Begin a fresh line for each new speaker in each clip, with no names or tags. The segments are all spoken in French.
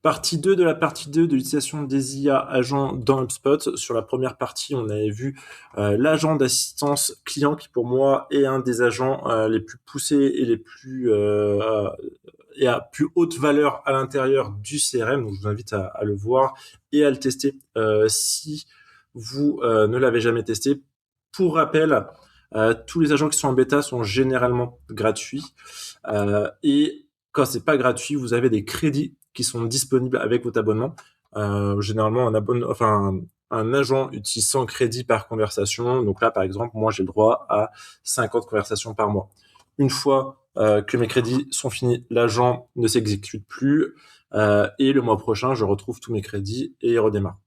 Partie 2 de la partie 2 de l'utilisation des IA agents dans HubSpot. Sur la première partie, on avait vu l'agent d'assistance client qui pour moi est un des agents les plus poussés et les plus et à plus haute valeur à l'intérieur du CRM. Donc je vous invite à le voir et à le tester si vous ne l'avez jamais testé. Pour rappel, tous les agents qui sont en bêta sont généralement gratuits et quand c'est pas gratuit, vous avez des crédits qui sont disponibles avec votre abonnement. Généralement, un agent utilise 100 crédits par conversation. Donc là, par exemple, moi, j'ai le droit à 50 conversations par mois. Une fois que mes crédits sont finis, l'agent ne s'exécute plus et le mois prochain, je retrouve tous mes crédits et il redémarre.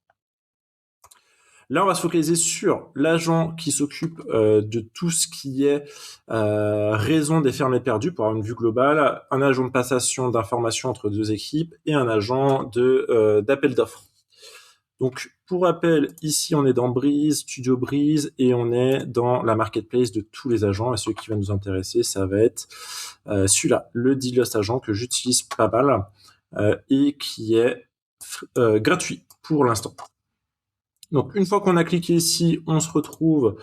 Là, on va se focaliser sur l'agent qui s'occupe de tout ce qui est raison des fermes et perdues pour avoir une vue globale, un agent de passation d'informations entre deux équipes et un agent d'appel d'offres. Donc, pour rappel, ici, on est dans Breeze, Studio Breeze, et on est dans la marketplace de tous les agents. Et ce qui va nous intéresser, ça va être celui-là, le Dealust Agent, que j'utilise pas mal et qui est gratuit pour l'instant. Donc, une fois qu'on a cliqué ici, on se retrouve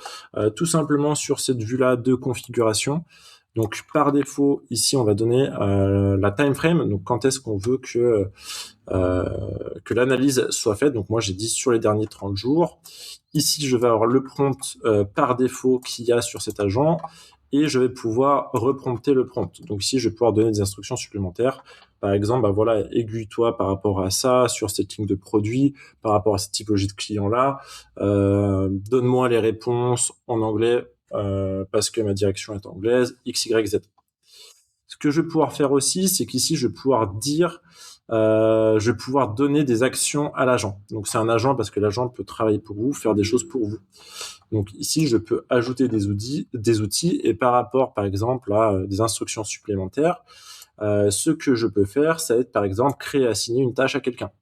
tout simplement sur cette vue-là de configuration. Donc, par défaut, ici, on va donner la time frame. Donc, quand est-ce qu'on veut que l'analyse soit faite. Donc, moi, j'ai dit sur les derniers 30 jours. Ici, je vais avoir le prompt par défaut qu'il y a sur cet agent et je vais pouvoir reprompter le prompt. Donc ici, je vais pouvoir donner des instructions supplémentaires. Par exemple, voilà, aiguille-toi par rapport à ça, sur cette ligne de produit, par rapport à cette typologie de client-là. Donne-moi les réponses en anglais parce que ma direction est anglaise, X, Y, Z. Ce que je vais pouvoir faire aussi, c'est qu'ici, je vais pouvoir dire, je vais pouvoir donner des actions à l'agent. Donc, c'est un agent parce que l'agent peut travailler pour vous, faire des choses pour vous. Donc ici, je peux ajouter des outils et par rapport, par exemple, à des instructions supplémentaires, ce que je peux faire, ça va être, par exemple, créer, assigner une tâche à quelqu'un.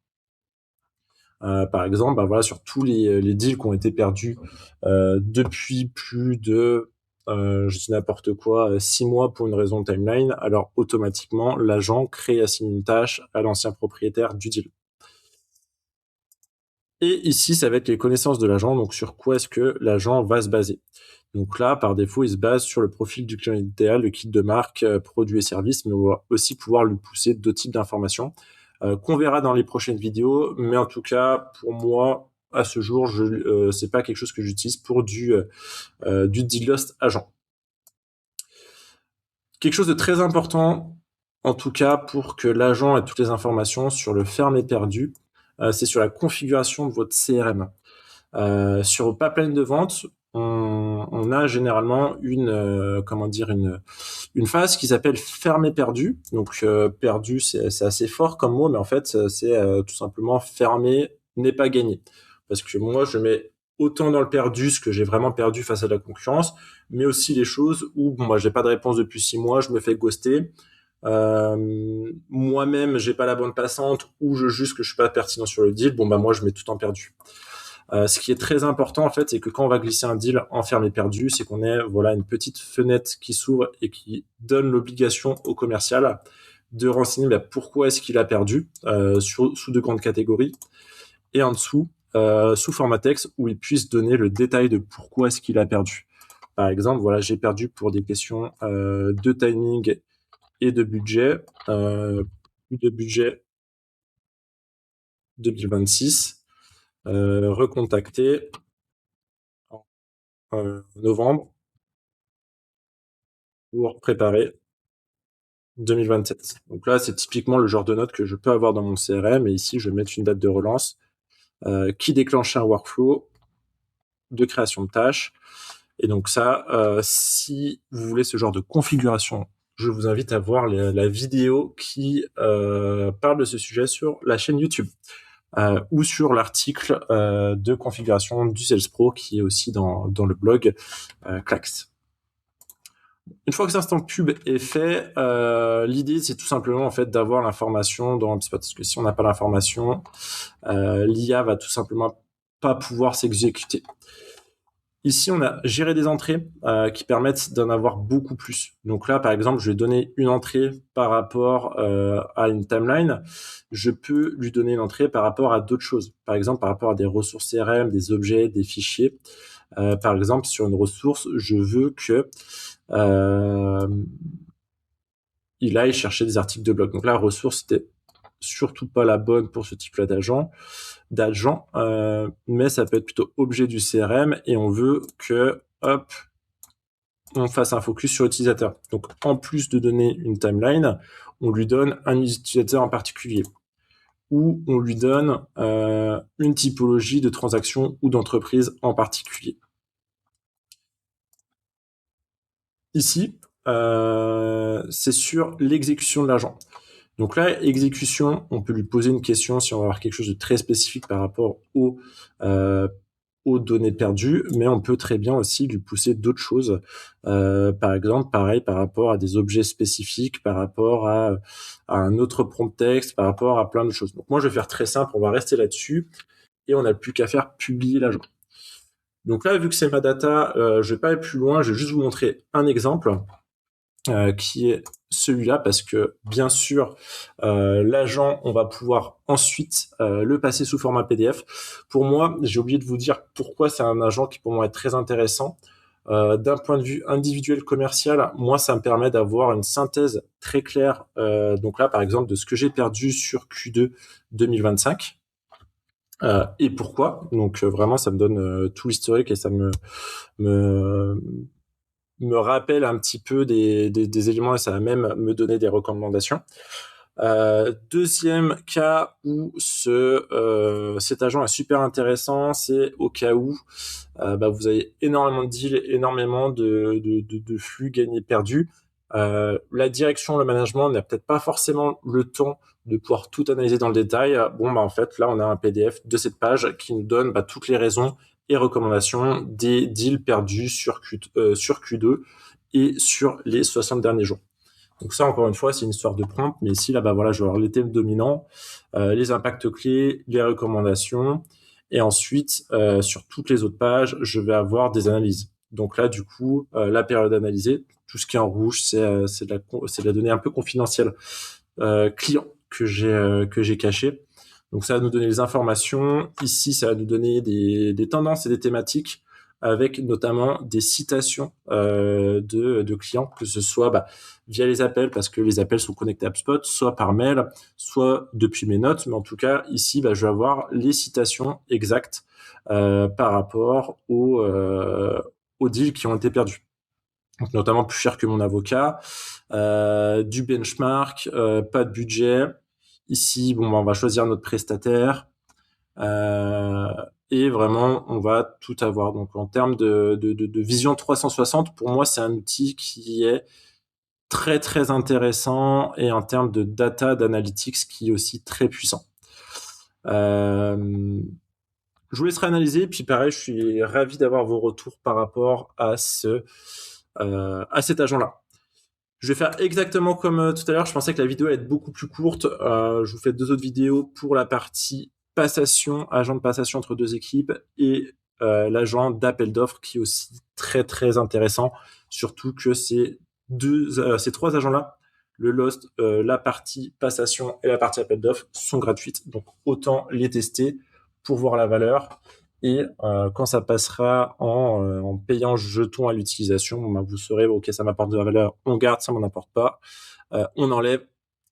Par exemple, voilà, sur tous les deals qui ont été perdus depuis plus de, je dis n'importe quoi, 6 mois pour une raison de timeline, alors automatiquement, l'agent crée, assigne une tâche à l'ancien propriétaire du deal. Et ici, ça va être les connaissances de l'agent, donc sur quoi est-ce que l'agent va se baser. Donc là, par défaut, il se base sur le profil du client idéal, le kit de marque, produits et services, mais on va aussi pouvoir lui pousser d'autres types d'informations qu'on verra dans les prochaines vidéos. Mais en tout cas, pour moi, à ce jour, c'est pas quelque chose que j'utilise pour du Dealust agent. Quelque chose de très important, en tout cas, pour que l'agent ait toutes les informations sur le ferme et perdu, c'est sur la configuration de votre CRM. Sur vos pipelines de vente, on a généralement une phase qui s'appelle fermé perdu. Donc perdu, c'est assez fort comme mot, mais en fait c'est tout simplement fermé n'est pas gagné. Parce que moi je mets autant dans le perdu ce que j'ai vraiment perdu face à la concurrence, mais aussi les choses où moi j'ai pas de réponse depuis 6 mois, je me fais ghoster. Moi-même j'ai pas la bande passante ou je juge que je suis pas pertinent sur le deal. Moi je mets tout en perdu. Ce qui est très important en fait, c'est que quand on va glisser un deal en fermé perdu, c'est qu'on ait une petite fenêtre qui s'ouvre et qui donne l'obligation au commercial de renseigner pourquoi est-ce qu'il a perdu sous deux grandes catégories et en dessous sous format texte où il puisse donner le détail de pourquoi est-ce qu'il a perdu. Par exemple, j'ai perdu pour des questions de timing et de budget, de budget 2026. Recontacter en novembre pour préparer 2027. Donc là, c'est typiquement le genre de note que je peux avoir dans mon CRM. Et ici, je vais mettre une date de relance qui déclenche un workflow de création de tâches. Et donc ça, si vous voulez ce genre de configuration, je vous invite à voir la vidéo qui parle de ce sujet sur la chaîne YouTube. Ou sur l'article de configuration du Sales Pro qui est aussi dans le blog Clax. Une fois que cet instant pub est fait, l'idée c'est tout simplement en fait d'avoir l'information dans HubSpot. Parce que si on n'a pas l'information, l'IA va tout simplement pas pouvoir s'exécuter. Ici, on a géré des entrées qui permettent d'en avoir beaucoup plus. Donc là, par exemple, je vais donner une entrée par rapport à une timeline. Je peux lui donner une entrée par rapport à d'autres choses. Par exemple, par rapport à des ressources CRM, des objets, des fichiers. Par exemple, sur une ressource, je veux que il aille chercher des articles de blog. Donc là, ressource, c'était surtout pas la bonne pour ce type-là d'agent, mais ça peut être plutôt objet du CRM et on veut que, hop, on fasse un focus sur l'utilisateur. Donc, en plus de donner une timeline, on lui donne un utilisateur en particulier ou on lui donne une typologie de transaction ou d'entreprise en particulier. Ici, c'est sur l'exécution de l'agent. Donc là, exécution, on peut lui poser une question si on va avoir quelque chose de très spécifique par rapport aux données perdues, mais on peut très bien aussi lui pousser d'autres choses. Par exemple, pareil, par rapport à des objets spécifiques, par rapport à un autre prompt texte, par rapport à plein de choses. Donc moi, je vais faire très simple, on va rester là-dessus, et on n'a plus qu'à faire publier l'agent. Donc là, vu que c'est ma data, je vais pas aller plus loin, je vais juste vous montrer un exemple. Qui est celui-là, parce que bien sûr, l'agent, on va pouvoir ensuite le passer sous format PDF. Pour moi, j'ai oublié de vous dire pourquoi c'est un agent qui pour moi est très intéressant. D'un point de vue individuel commercial, moi, ça me permet d'avoir une synthèse très claire. Donc là, par exemple, de ce que j'ai perdu sur Q2 2025. Et pourquoi. Donc vraiment, ça me donne tout l'historique et ça me rappelle un petit peu des éléments et ça va même me donner des recommandations. Deuxième cas où cet agent est super intéressant, c'est au cas où vous avez énormément de deals, énormément de flux gagnés perdus. La direction, le management n'a peut-être pas forcément le temps de pouvoir tout analyser dans le détail. En fait, là, on a un PDF de cette page qui nous donne toutes les raisons et recommandations des deals perdus sur Q2 et sur les 60 derniers jours. Donc ça, encore une fois, c'est une histoire de prompt, mais ici, là, je vais avoir les thèmes dominants, les impacts clés, les recommandations, et ensuite, sur toutes les autres pages, je vais avoir des analyses. Donc là, du coup, la période analysée, tout ce qui est en rouge, c'est de la donnée un peu confidentielle client que j'ai cachée. Donc ça va nous donner les informations. Ici, ça va nous donner des tendances et des thématiques avec notamment des citations de clients, que ce soit via les appels, parce que les appels sont connectés à HubSpot, soit par mail, soit depuis mes notes. Mais en tout cas, ici, je vais avoir les citations exactes par rapport aux deals qui ont été perdus. Donc, notamment plus cher que mon avocat, du benchmark, pas de budget. Ici, on va choisir notre prestataire. Et vraiment, on va tout avoir. Donc, en termes de vision 360, pour moi, c'est un outil qui est très, très intéressant et en termes de data, d'analytics, qui est aussi très puissant. Je vous laisserai analyser. Puis pareil, je suis ravi d'avoir vos retours par rapport à cet agent-là. Je vais faire exactement comme tout à l'heure. Je pensais que la vidéo allait être beaucoup plus courte. Je vous fais 2 autres vidéos pour la partie passation, agent de passation entre 2 équipes et l'agent d'appel d'offres qui est aussi très très intéressant. Surtout que ces 3 agents-là, le Lost, la partie passation et la partie appel d'offres sont gratuites. Donc autant les tester pour voir la valeur. Et quand ça passera en payant jeton à l'utilisation, vous saurez, ok, ça m'apporte de la valeur, on garde, ça m'en apporte pas, on enlève.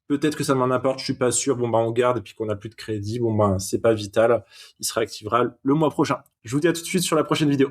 Peut-être que ça m'en apporte, je suis pas sûr. On garde et puis qu'on n'a plus de crédit. C'est pas vital. Il se réactivera le mois prochain. Je vous dis à tout de suite sur la prochaine vidéo.